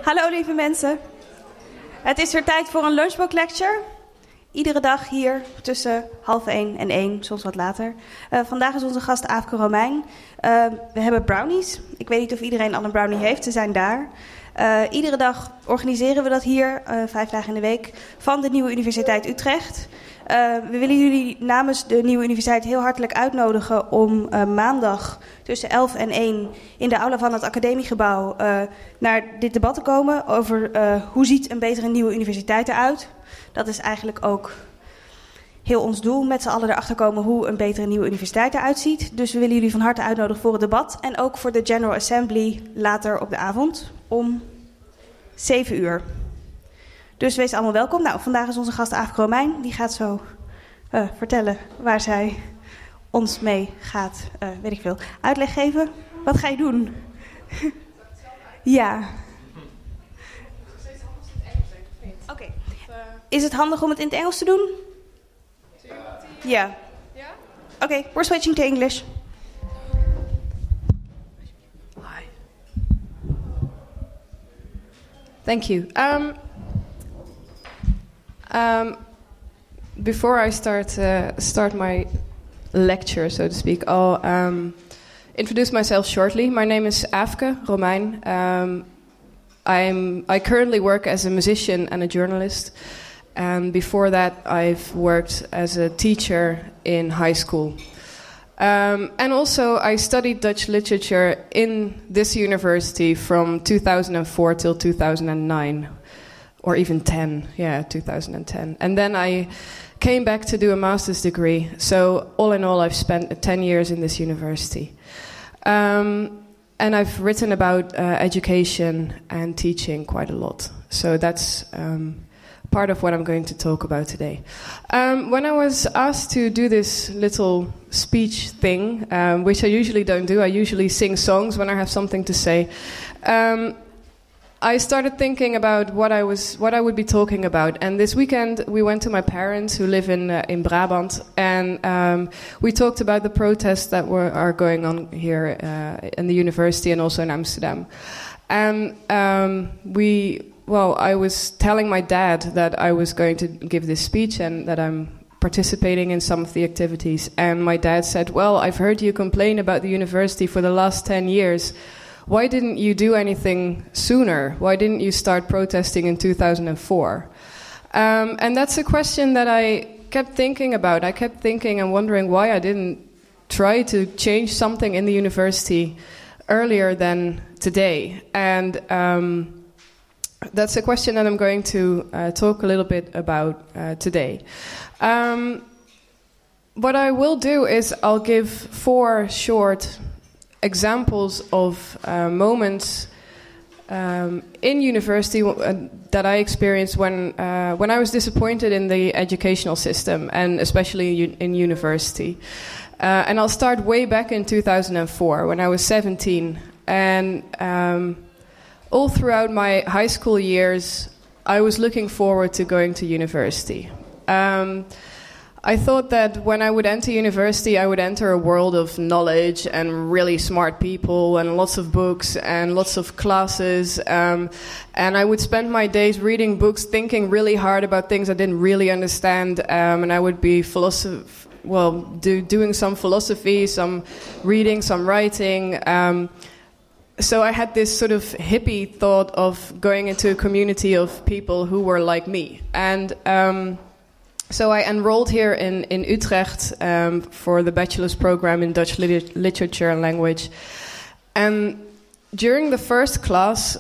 Hallo lieve mensen. Het is weer tijd voor een Lunchbox lecture. Iedere dag hier tussen 12:30 en 1, soms wat later. Vandaag is onze gast Aafke Romeijn. We hebben brownies. Ik weet niet of iedereen al een brownie heeft, ze zijn daar. Iedere dag organiseren we dat hier, 5 dagen in de week, van de Nieuwe Universiteit Utrecht. We willen jullie namens de Nieuwe Universiteit heel hartelijk uitnodigen om maandag tussen 11 en 1 in de aula van het academiegebouw naar dit debat te komen over hoe ziet een betere nieuwe universiteit eruit. Dat is eigenlijk ook heel ons doel, met z'n allen erachter komen hoe een betere nieuwe universiteit eruit ziet. Dus we willen jullie van harte uitnodigen voor het debat en ook voor de General Assembly later op de avond om 7 uur. Dus wees allemaal welkom. Nou, vandaag is onze gast Aafke Romeijn. Die gaat zo vertellen waar zij ons mee gaat, weet ik veel, uitleg geven. Wat ga je doen? Ja. Oké. Is het handig om het in het Engels te doen? Ja. Oké, we're switching to English. Hi. Thank you. Before I start my lecture, so to speak, I'll introduce myself shortly. My name is Aafke Romeijn. I currently work as a musician and a journalist. And before that, I've worked as a teacher in high school. And also, I studied Dutch literature in this university from 2004 till 2009. Or even 2010. And then I came back to do a master's degree. So all in all, I've spent 10 years in this university. And I've written about education and teaching quite a lot. So that's part of what I'm going to talk about today. When I was asked to do this little speech thing, which I usually don't do, I usually sing songs when I have something to say. I started thinking about what I would be talking about. And this weekend we went to my parents who live in Brabant, and we talked about the protests that are going on here in the university and also in Amsterdam. And I was telling my dad that I was going to give this speech and that I'm participating in some of the activities. And my dad said, "Well, I've heard you complain about the university for the last 10 years. Why didn't you do anything sooner? Why didn't you start protesting in 2004? And that's a question that I kept thinking about. I kept thinking and wondering why I didn't try to change something in the university earlier than today. And that's a question that I'm going to talk a little bit about today. What I will do is I'll give 4 short examples of moments in university that I experienced when I was disappointed in the educational system, and especially in university. And I'll start way back in 2004 when I was 17. And all throughout my high school years, I was looking forward to going to university. I thought that when I would enter university, I would enter a world of knowledge and really smart people and lots of books and lots of classes. And I would spend my days reading books, thinking really hard about things I didn't really understand. And I would be doing some philosophy, some reading, some writing. So I had this sort of hippie thought of going into a community of people who were like me. And so I enrolled here in Utrecht for the bachelor's program in Dutch literature and language. And during the first class,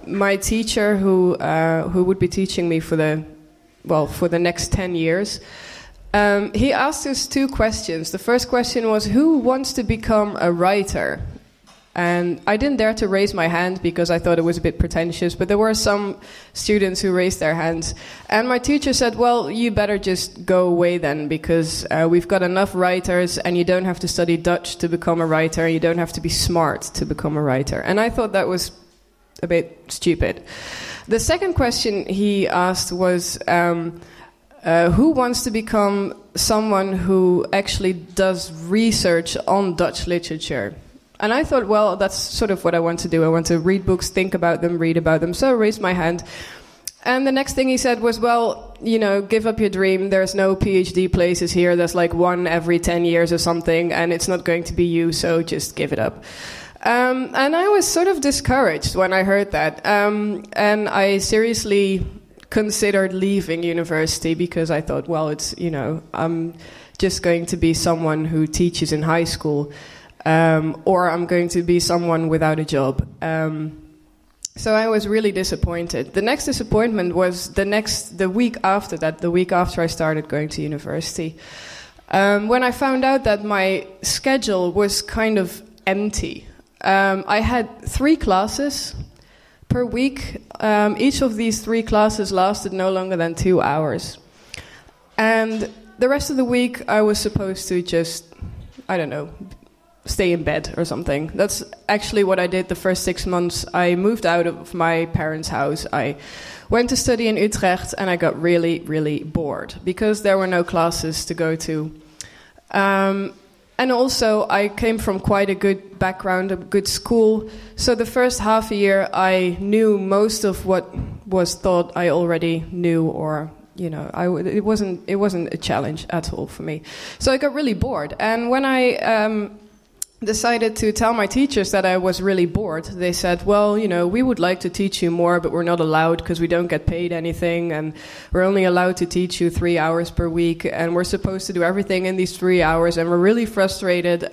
my teacher, who would be teaching me for the next 10 years, he asked us 2 questions. The first question was, who wants to become a writer? And I didn't dare to raise my hand because I thought it was a bit pretentious, but there were some students who raised their hands. And my teacher said, well, you better just go away then, because we've got enough writers and you don't have to study Dutch to become a writer, you don't have to be smart to become a writer. And I thought that was a bit stupid. The second question he asked was, who wants to become someone who actually does research on Dutch literature? And I thought, well, that's sort of what I want to do. I want to read books, think about them, read about them. So I raised my hand. And the next thing he said was, well, you know, give up your dream. There's no PhD places here. There's like one every 10 years or something, and it's not going to be you, so just give it up. And I was sort of discouraged when I heard that. And I seriously considered leaving university because I thought, well, it's, you know, I'm just going to be someone who teaches in high school. Or I'm going to be someone without a job. So I was really disappointed. The next disappointment was the week after that, the week after I started going to university. When I found out that my schedule was kind of empty. I had 3 classes per week. Each of these 3 classes lasted no longer than 2 hours. And the rest of the week I was supposed to just, I don't know, stay in bed or something. That's actually what I did the first 6 months. I moved out of my parents' house. I went to study in Utrecht and I got really, really bored because there were no classes to go to. And also I came from quite a good background, a good school. So the first half a year I knew most of what was thought I already knew, or you know, it wasn't a challenge at all for me. So I got really bored. And when I decided to tell my teachers that I was really bored, they said, well, you know, we would like to teach you more, but we're not allowed because we don't get paid anything, and we're only allowed to teach you 3 hours per week, and we're supposed to do everything in these 3 hours, and we're really frustrated,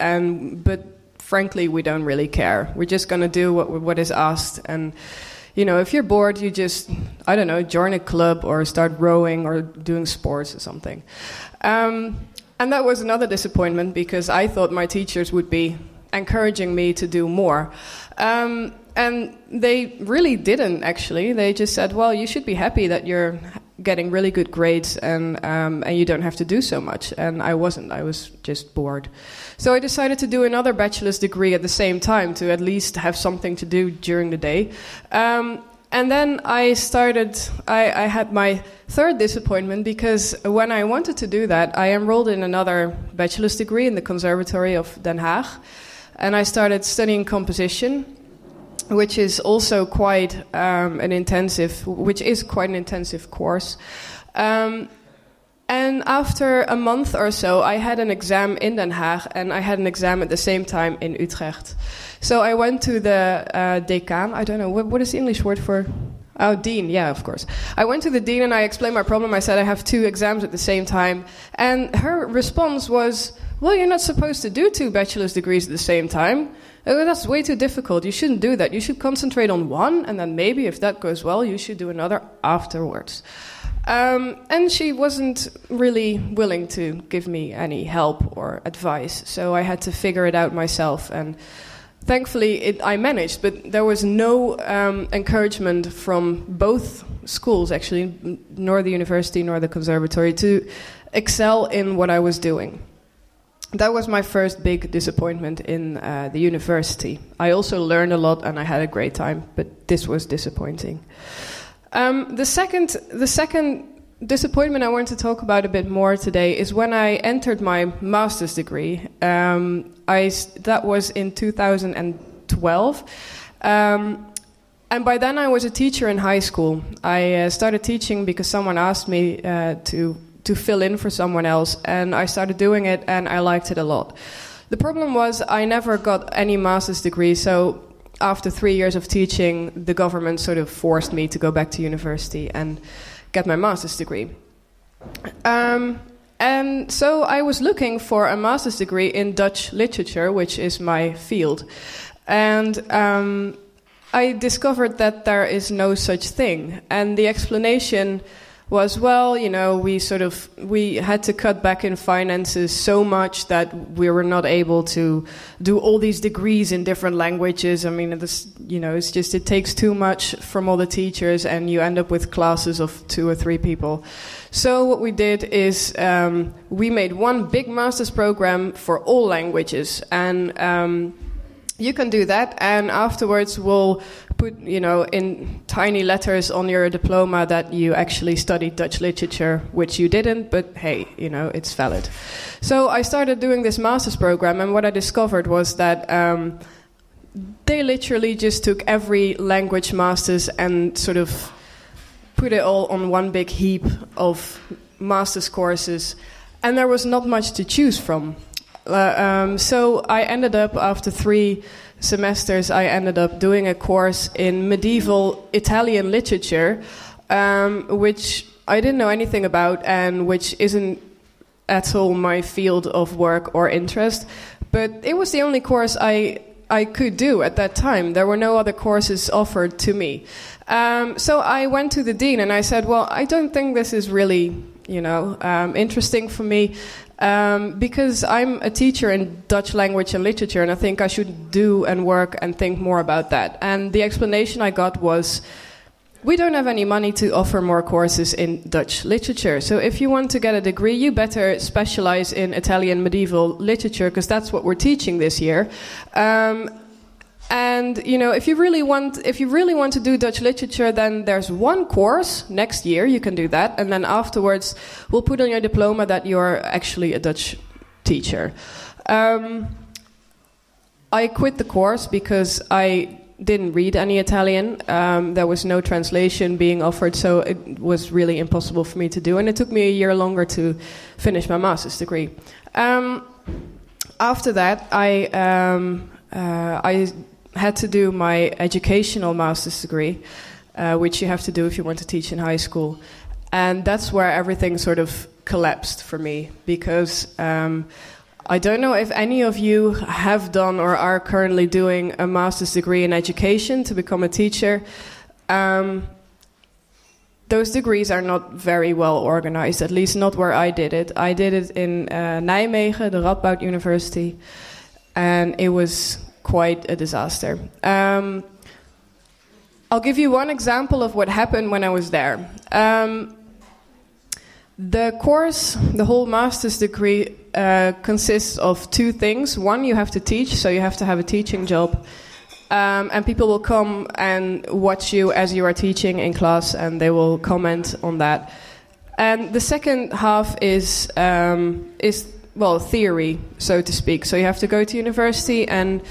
but frankly, we don't really care. We're just going to do what is asked, and you know, if you're bored, you just, I don't know, join a club or start rowing or doing sports or something. And that was another disappointment because I thought my teachers would be encouraging me to do more. And they really didn't, actually. They just said, well, you should be happy that you're getting really good grades and you don't have to do so much. And I wasn't. I was just bored. So I decided to do another bachelor's degree at the same time to at least have something to do during the day. And then I had my third disappointment because when I wanted to do that, I enrolled in another bachelor's degree in the Conservatory of Den Haag. And I started studying composition, which is also quite an intensive course. And after a month or so, I had an exam in Den Haag, and I had an exam at the same time in Utrecht. So I went to the decaan. I don't know, what is the English word for... Oh, dean, yeah, of course. I went to the dean and I explained my problem. I said I have 2 exams at the same time. And her response was, well, you're not supposed to do 2 bachelor's degrees at the same time. Oh, that's way too difficult. You shouldn't do that. You should concentrate on one, and then maybe if that goes well, you should do another afterwards. And she wasn't really willing to give me any help or advice, so I had to figure it out myself. And thankfully, I managed, but there was no encouragement from both schools, actually, nor the university nor the conservatory, to excel in what I was doing. That was my first big disappointment in the university. I also learned a lot and I had a great time, but this was disappointing. The second disappointment I want to talk about a bit more today is when I entered my master's degree. That was in 2012. And by then I was a teacher in high school. I started teaching because someone asked me to fill in for someone else, and I started doing it and I liked it a lot. The problem was I never got any master's degree, so after 3 years of teaching, the government sort of forced me to go back to university and get my master's degree. And so I was looking for a master's degree in Dutch literature, which is my field. And I discovered that there is no such thing. And the explanation was, well, you know, we had to cut back in finances so much that we were not able to do all these degrees in different languages. I mean, it takes too much from all the teachers, and you end up with classes of 2 or 3 people. So what we did is we made one big master's program for all languages, and you can do that, and afterwards we'll put, in tiny letters on your diploma that you actually studied Dutch literature, which you didn't, but hey, it's valid. So I started doing this master's program, and what I discovered was that they literally just took every language master's and sort of put it all on one big heap of master's courses, and there was not much to choose from. So I ended up, after 3 semesters, I ended up doing a course in medieval Italian literature, which I didn't know anything about and which isn't at all my field of work or interest. But it was the only course I could do at that time. There were no other courses offered to me. So I went to the dean and I said, well, I don't think this is really, interesting for me, because I'm a teacher in Dutch language and literature, and I think I should do and work and think more about that. And the explanation I got was, we don't have any money to offer more courses in Dutch literature. So if you want to get a degree, you better specialize in Italian medieval literature, because that's what we're teaching this year. And if you really want to do Dutch literature, then there's one course next year. You can do that, and then afterwards, we'll put on your diploma that you're actually a Dutch teacher. I quit the course because I didn't read any Italian. There was no translation being offered, so it was really impossible for me to do, and it took me a year longer to finish my master's degree. After that, I had to do my educational master's degree, which you have to do if you want to teach in high school, and that's where everything sort of collapsed for me, because I don't know if any of you have done or are currently doing a master's degree in education to become a teacher. Those degrees are not very well organized, at least not where I did it. I did it in Nijmegen, the Radboud University, and it was quite a disaster. I'll give you one example of what happened when I was there. The course, the whole master's degree, consists of 2 things. One, you have to teach, so you have to have a teaching job. And people will come and watch you as you are teaching in class, and they will comment on that. And the second half is theory, so to speak. So you have to go to university and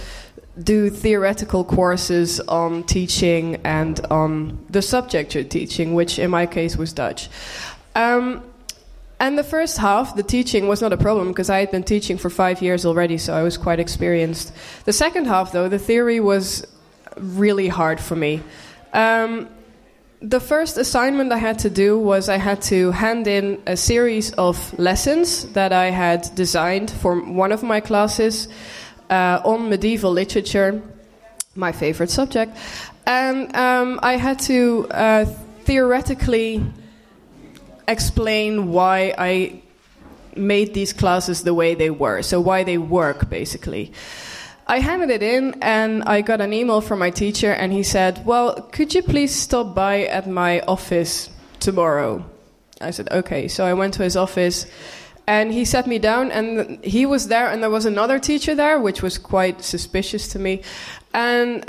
do theoretical courses on teaching and on the subject you're teaching, which in my case was Dutch. And the first half, the teaching, was not a problem because I had been teaching for 5 years already, so I was quite experienced. The second half, though, the theory was really hard for me. The first assignment I had to do was I had to hand in a series of lessons that I had designed for one of my classes on medieval literature, my favorite subject. And I had to theoretically explain why I made these classes the way they were, so why they work, basically. I handed it in, and I got an email from my teacher, and he said, well, could you please stop by at my office tomorrow? I said, okay. So I went to his office, and he sat me down, and he was there, and there was another teacher there, which was quite suspicious to me. And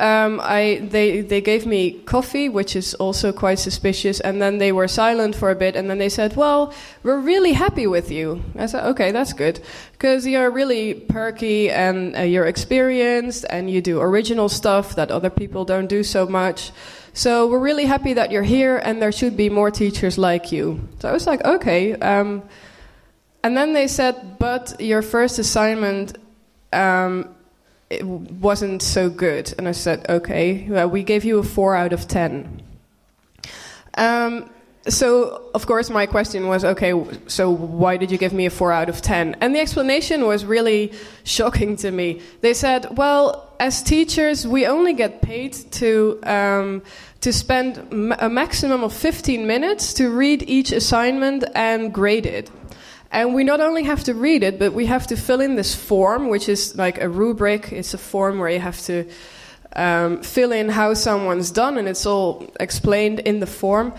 they gave me coffee, which is also quite suspicious, and then they were silent for a bit, and then they said, well, we're really happy with you. I said, okay, that's good, because you're really perky, and you're experienced, and you do original stuff that other people don't do so much. So we're really happy that you're here, and there should be more teachers like you. So I was like, okay. And then they said, but your first assignment it wasn't so good. And I said, okay, well, we gave you a 4 out of 10. So, of course, my question was, okay, so why did you give me a 4 out of 10? And the explanation was really shocking to me. They said, well, as teachers, we only get paid to spend a maximum of 15 minutes to read each assignment and grade it. And we not only have to read it, but we have to fill in this form, which is like a rubric. It's a form where you have to fill in how someone's done, and it's all explained in the form.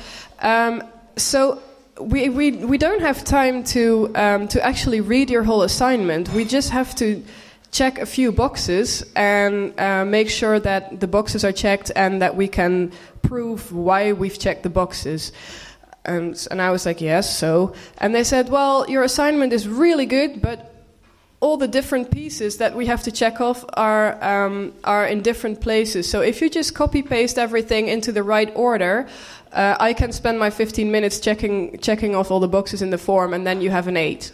So we don't have time to actually read your whole assignment. We just have to check a few boxes and make sure that the boxes are checked and that we can prove why we've checked the boxes. And I was like, yes, so. And they said, well, your assignment is really good, but all the different pieces that we have to check off are in different places. So if you just copy-paste everything into the right order, I can spend my 15 minutes checking off all the boxes in the form, and then you have an 8.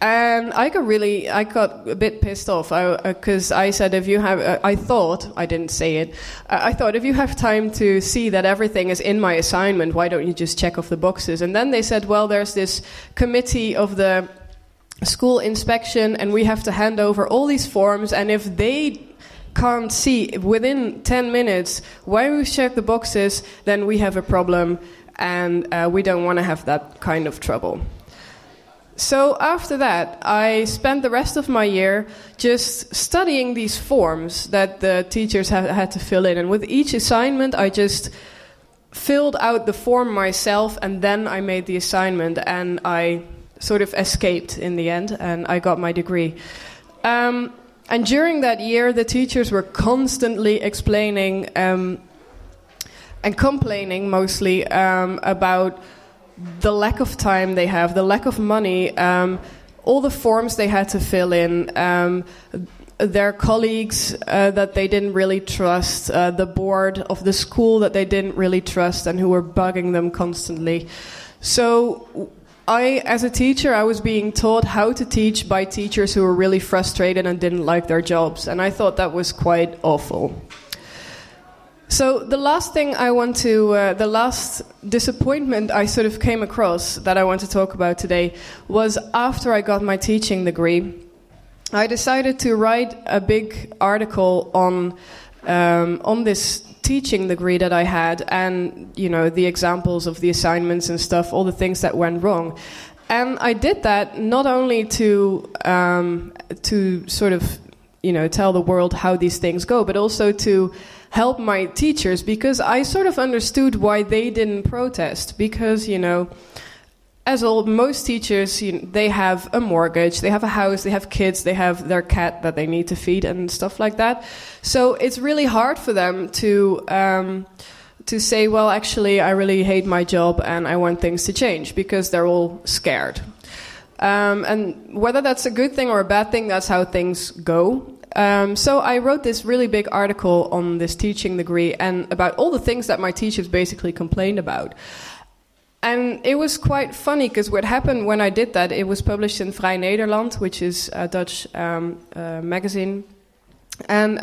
And I got a bit pissed off because I said, if you have, I thought if you have time to see that everything is in my assignment, why don't you just check off the boxes? And then they said, well, there's this committee of the school inspection, and we have to hand over all these forms, and if they can't see within 10 minutes why we check the boxes, then we have a problem, and we don't want to have that kind of trouble. So after that, I spent the rest of my year just studying these forms that the teachers had to fill in, and with each assignment I just filled out the form myself, and then I made the assignment, and I sort of escaped in the end, and I got my degree. And during that year, the teachers were constantly explaining and complaining mostly about the lack of time they have, the lack of money, all the forms they had to fill in, their colleagues that they didn't really trust, the board of the school that they didn't really trust and who were bugging them constantly. So as a teacher, I was being taught how to teach by teachers who were really frustrated and didn't like their jobs, and I thought that was quite awful. So the last disappointment I sort of came across that I want to talk about today was after I got my teaching degree. I decided to write a big article on this teaching degree that I had, and the examples of the assignments and stuff, all the things that went wrong. And I did that not only to sort of tell the world how these things go, but also to help my teachers, because I sort of understood why they didn't protest. Because as most teachers, they have a mortgage, they have a house, they have kids, they have their cat that they need to feed and stuff like that. So it's really hard for them to say, well, actually, I really hate my job and I want things to change, because they're all scared. And whether that's a good thing or a bad thing, that's how things go. So I wrote this really big article on this teaching degree and about all the things that my teachers basically complained about. And it was quite funny, because what happened when I did that, it was published in Vrij Nederland, which is a Dutch magazine. And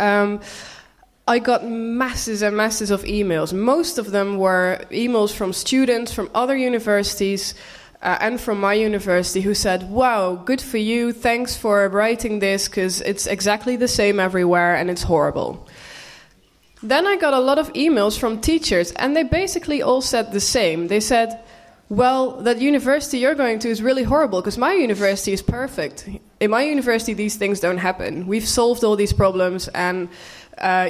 I got masses and masses of emails. Most of them were emails from students from other universities and from my university who said, wow, good for you, thanks for writing this, because it's exactly the same everywhere and it's horrible. Then I got a lot of emails from teachers, and they basically all said the same. They said, well, that university you're going to is really horrible, because my university is perfect. In my university, these things don't happen. We've solved all these problems, and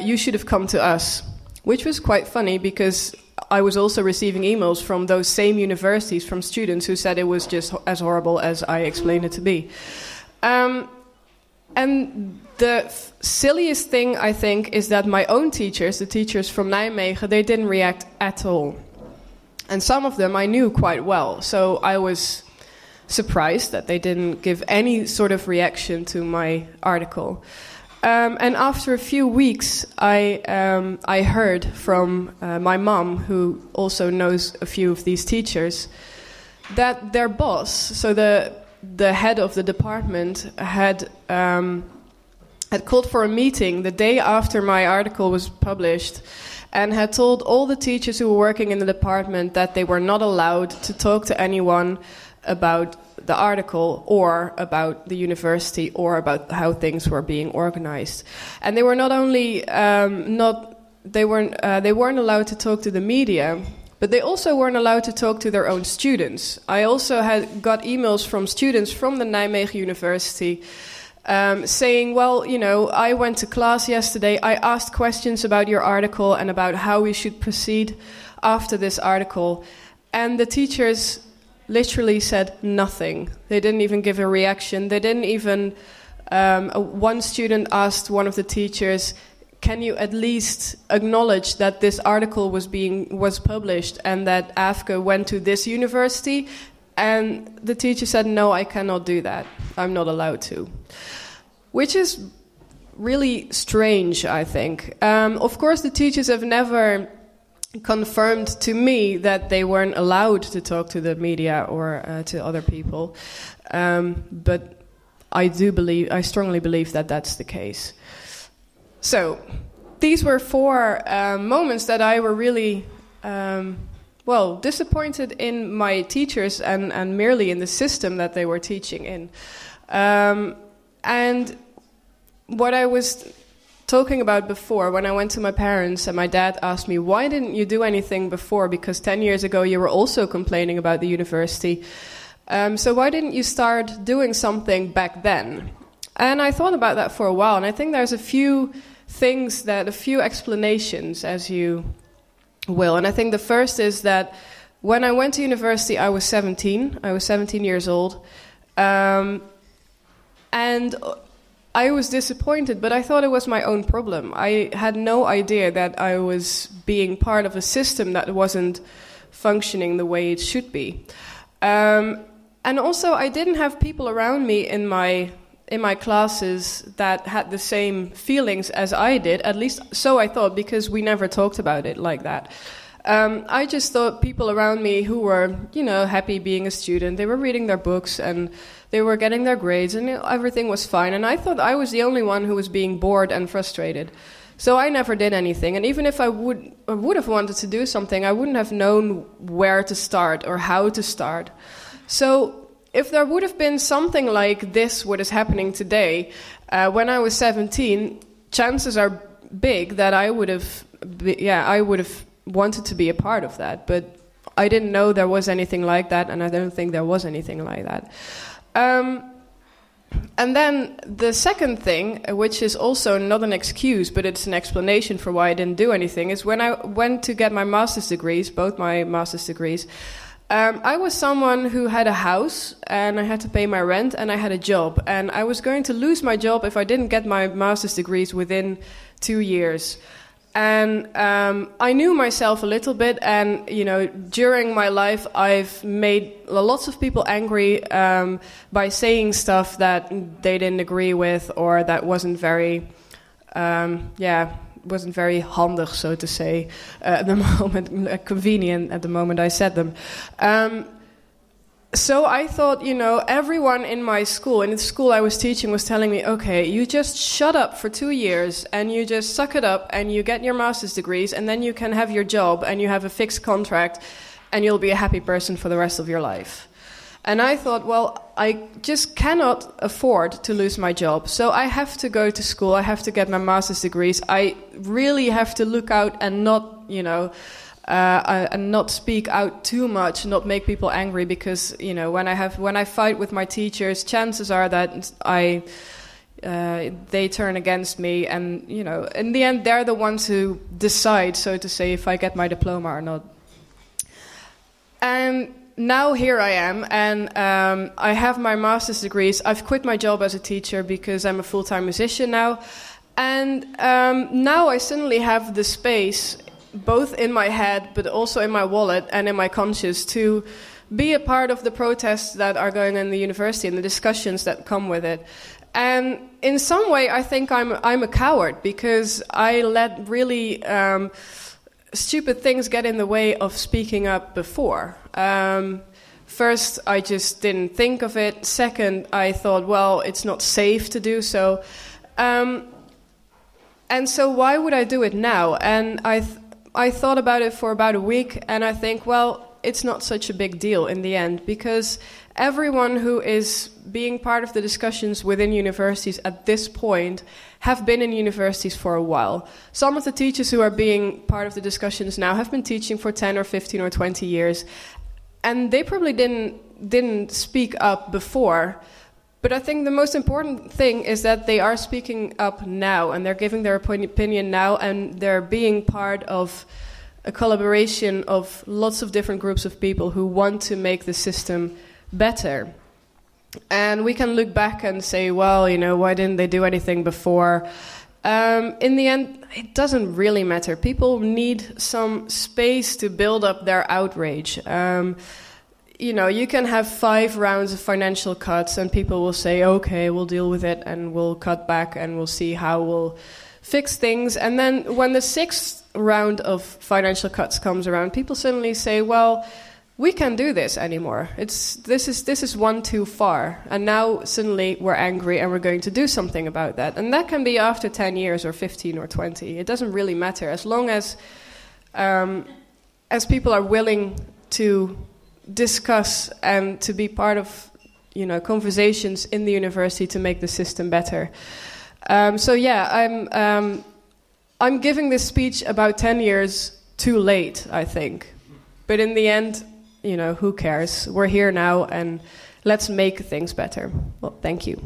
you should have come to us. Which was quite funny, because I was also receiving emails from those same universities, from students who said it was just as horrible as I explained it to be. And the silliest thing, I think, is that my own teachers, the teachers from Nijmegen, they didn't react at all. And some of them I knew quite well, so I was surprised that they didn't give any sort of reaction to my article. And after a few weeks, I heard from my mom, who also knows a few of these teachers, that their boss, so the head of the department, had called for a meeting the day after my article was published, and had told all the teachers who were working in the department that they were not allowed to talk to anyone about the article or about the university or about how things were being organized. And they were not only they weren't allowed to talk to the media, but they also weren't allowed to talk to their own students. I also got emails from students from the Nijmegen University saying, well, I went to class yesterday, I asked questions about your article and about how we should proceed after this article, and the teachers literally said nothing. They didn't even give a reaction. They didn't even One student asked one of the teachers, can you at least acknowledge that this article was published and that Aafke went to this university? And the teacher said, no, I cannot do that. I'm not allowed to. Which is really strange, I think. Of course, the teachers have never confirmed to me that they weren't allowed to talk to the media or to other people. But I strongly believe that that's the case. So, these were 4 moments that I were really, disappointed in my teachers and merely in the system that they were teaching in. And what I was talking about before, when I went to my parents and my dad asked me, why didn't you do anything before? Because 10 years ago you were also complaining about the university. So why didn't you start doing something back then? And I thought about that for a while, and I think there's a few explanations, as you will. And I think the first is that when I went to university, I was 17. I was 17 years old. And I was disappointed, but I thought it was my own problem. I had no idea that I was being part of a system that wasn't functioning the way it should be. And also, I didn't have people around me in my classes that had the same feelings as I did, at least so I thought, because we never talked about it like that. I just thought people around me who were, happy being a student, they were reading their books and they were getting their grades and everything was fine. And I thought I was the only one who was being bored and frustrated. So I never did anything. And even if I would have wanted to do something, I wouldn't have known where to start or how to start. So if there would have been something like this, what is happening today, when I was 17, chances are big that I would have wanted to be a part of that. But I didn't know there was anything like that, and I don't think there was anything like that. And then the second thing, which is also not an excuse, but it's an explanation for why I didn't do anything, is when I went to get my master's degrees, both my master's degrees, I was someone who had a house, and I had to pay my rent, and I had a job. And I was going to lose my job if I didn't get my master's degrees within 2 years. And I knew myself a little bit, and during my life I've made lots of people angry by saying stuff that they didn't agree with, or that wasn't very, wasn't very handig, so to say, at the moment, convenient at the moment I said them. So I thought, everyone in my school, in the school I was teaching, was telling me, okay, you just shut up for 2 years and you just suck it up and you get your master's degrees and then you can have your job and you have a fixed contract and you'll be a happy person for the rest of your life. And I thought, well, I just cannot afford to lose my job. So I have to go to school, I have to get my master's degrees. I really have to look out and not, and not speak out too much, not make people angry, because when I fight with my teachers, chances are that they turn against me, and in the end they're the ones who decide, so to say, if I get my diploma or not. And now here I am, and I have my master's degrees. I've quit my job as a teacher because I'm a full-time musician now, and now I suddenly have the space, both in my head, but also in my wallet and in my conscience, to be a part of the protests that are going on in the university and the discussions that come with it. And in some way, I think I'm a coward, because I let really stupid things get in the way of speaking up before. First, I just didn't think of it. Second, I thought, well, it's not safe to do so. And so why would I do it now? And I thought about it for about a week, and I think, well, it's not such a big deal in the end, because everyone who is being part of the discussions within universities at this point have been in universities for a while. Some of the teachers who are being part of the discussions now have been teaching for 10 or 15 or 20 years, and they probably didn't speak up before. But I think the most important thing is that they are speaking up now, and they're giving their opinion now, and they're being part of a collaboration of lots of different groups of people who want to make the system better. And we can look back and say, well, you know, why didn't they do anything before? In the end, it doesn't really matter. People need some space to build up their outrage. You know, you can have 5 rounds of financial cuts and people will say, okay, we'll deal with it and we'll cut back and we'll see how we'll fix things. And then when the 6th round of financial cuts comes around, people suddenly say, well, we can't do this anymore. This is one too far. And now suddenly we're angry and we're going to do something about that. And that can be after 10 years or 15 or 20. It doesn't really matter. As long as people are willing to discuss and to be part of, you know, conversations in the university to make the system better. So yeah, I'm giving this speech about 10 years too late, I think. But in the end, you know, who cares? We're here now and let's make things better. Well, thank you.